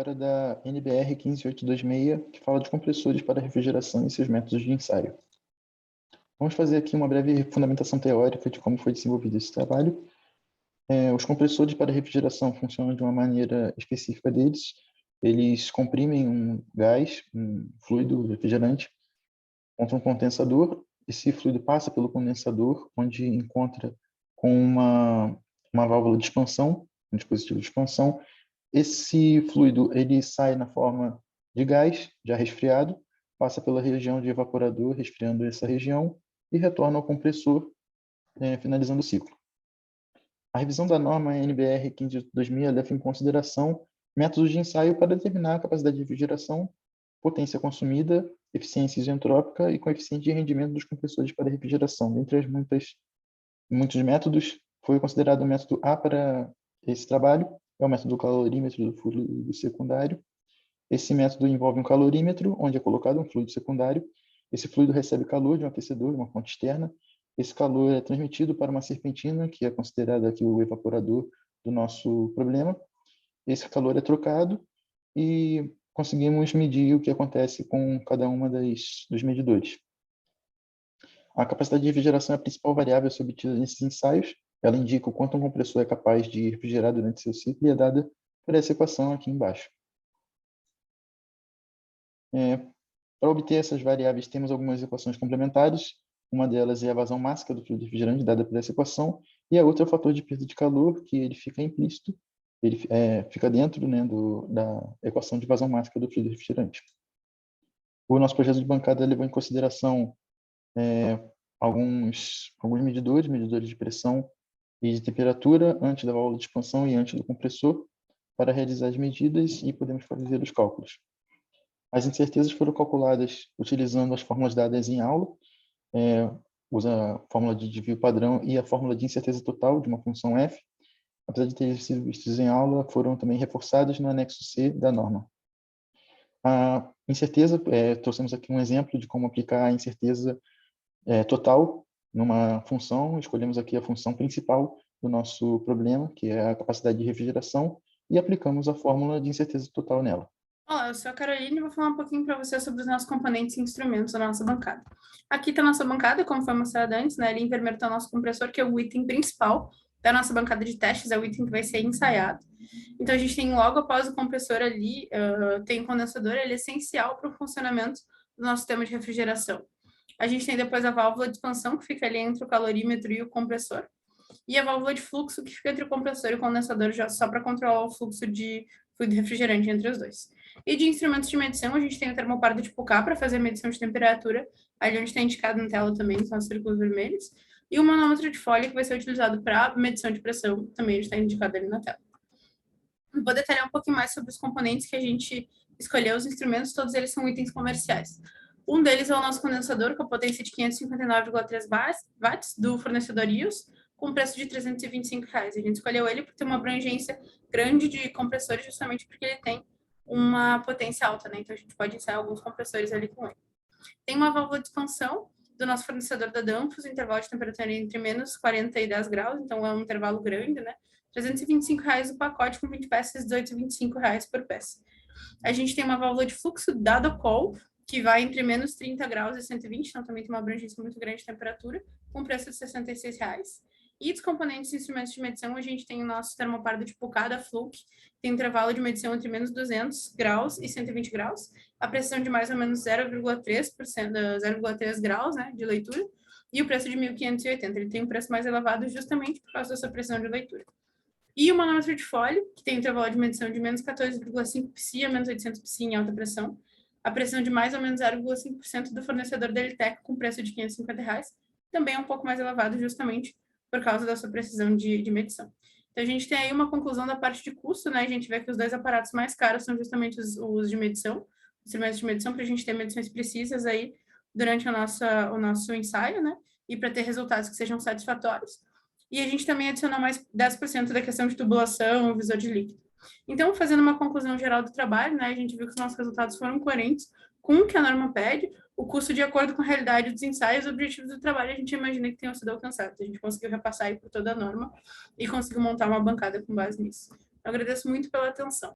Agora da NBR 15826, que fala de compressores para refrigeração e seus métodos de ensaio. Vamos fazer aqui uma breve fundamentação teórica de como foi desenvolvido esse trabalho. Os compressores para refrigeração funcionam de uma maneira específica deles. Eles comprimem um gás, um fluido refrigerante, contra um condensador. Esse fluido passa pelo condensador, onde encontra com uma válvula de expansão, um dispositivo de expansão. Esse fluido ele sai na forma de gás, já resfriado, passa pela região de evaporador, resfriando essa região, e retorna ao compressor, finalizando o ciclo. A revisão da norma NBR 15/2000 leva em consideração métodos de ensaio para determinar a capacidade de refrigeração, potência consumida, eficiência isentrópica e coeficiente de rendimento dos compressores para refrigeração. Dentre as muitos métodos, foi considerado o método A para esse trabalho, é o método calorímetro do fluido secundário. Esse método envolve um calorímetro, onde é colocado um fluido secundário. Esse fluido recebe calor de um aquecedor, de uma fonte externa. Esse calor é transmitido para uma serpentina, que é considerada aqui o evaporador do nosso problema. Esse calor é trocado e conseguimos medir o que acontece com cada uma dos medidores. A capacidade de refrigeração é a principal variável a ser obtida nesses ensaios. Ela indica o quanto um compressor é capaz de refrigerar durante seu ciclo e é dada por essa equação aqui embaixo. Para obter essas variáveis, temos algumas equações complementares. Uma delas é a vazão máxima do fluido refrigerante, dada por essa equação, e a outra é o fator de perda de calor, que ele fica implícito, ele fica dentro, né, da equação de vazão máxima do fluido refrigerante. O nosso projeto de bancada levou em consideração alguns medidores de pressão e de temperatura antes da válvula de expansão e antes do compressor, para realizar as medidas e podemos fazer os cálculos. As incertezas foram calculadas utilizando as fórmulas dadas em aula, usa a fórmula de desvio padrão e a fórmula de incerteza total de uma função f. Apesar de terem sido vistas em aula, foram também reforçadas no anexo C da norma. A incerteza, trouxemos aqui um exemplo de como aplicar a incerteza total numa função. Escolhemos aqui a função principal do nosso problema, que é a capacidade de refrigeração, e aplicamos a fórmula de incerteza total nela. Olá, eu sou a Caroline e vou falar um pouquinho para você sobre os nossos componentes e instrumentos da nossa bancada. Aqui está a nossa bancada, como foi mostrado antes, né? Ali em vermelho está o nosso compressor, que é o item principal da nossa bancada de testes, é o item que vai ser ensaiado. Então, a gente tem logo após o compressor ali, tem o condensador, ele é essencial para o funcionamento do nosso sistema de refrigeração. A gente tem depois a válvula de expansão, que fica ali entre o calorímetro e o compressor. E a válvula de fluxo, que fica entre o compressor e o condensador, já só para controlar o fluxo de fluido refrigerante entre os dois. E de instrumentos de medição, a gente tem o termopar do tipo K para fazer a medição de temperatura, ali onde está indicado na tela também, são os círculos vermelhos, e o manômetro de folha, que vai ser utilizado para medição de pressão, também está indicado ali na tela. Vou detalhar um pouquinho mais sobre os componentes que a gente escolheu, os instrumentos, todos eles são itens comerciais. Um deles é o nosso condensador, com a potência de 559,3 watts, do fornecedor IOS, com preço de R$ 325. A gente escolheu ele por ter uma abrangência grande de compressores, justamente porque ele tem uma potência alta, né? Então, a gente pode ensaiar alguns compressores ali com ele. Tem uma válvula de expansão do nosso fornecedor da Danfoss, intervalo de temperatura entre menos 40 e 10 graus, então é um intervalo grande, né? R$ 325 o pacote, com 20 peças, R$ 225 por peça. A gente tem uma válvula de fluxo da Docol, que vai entre menos 30 graus e 120, então também tem uma abrangência muito grande de temperatura, com preço de R$ 66. E dos componentes e instrumentos de medição, a gente tem o nosso termopar do tipo K da Fluke, tem um intervalo de medição entre menos 200 graus e 120 graus, a precisão de mais ou menos 0,3 graus, né, de leitura, e o preço de 1.580. Ele tem um preço mais elevado justamente por causa dessa precisão de leitura. E o manômetro de folha, que tem um intervalo de medição de menos 14,5 psi a menos 800 psi em alta pressão, a pressão de mais ou menos 0,5% do fornecedor da Elitec, com preço de R$ 550, também é um pouco mais elevado justamente por causa da sua precisão de medição. Então, a gente tem aí uma conclusão da parte de custo, né? A gente vê que os dois aparatos mais caros são justamente os de medição, os instrumentos de medição, para a gente ter medições precisas aí durante o nosso ensaio, né? E para ter resultados que sejam satisfatórios. E a gente também adicionou mais 10% da questão de tubulação, visor de líquido. Então, fazendo uma conclusão geral do trabalho, né? A gente viu que os nossos resultados foram coerentes com o que a norma pede, o custo de acordo com a realidade dos ensaios, os objetivos do trabalho, a gente imagina que tenham sido alcançados. A gente conseguiu repassar aí por toda a norma e conseguiu montar uma bancada com base nisso. Eu agradeço muito pela atenção.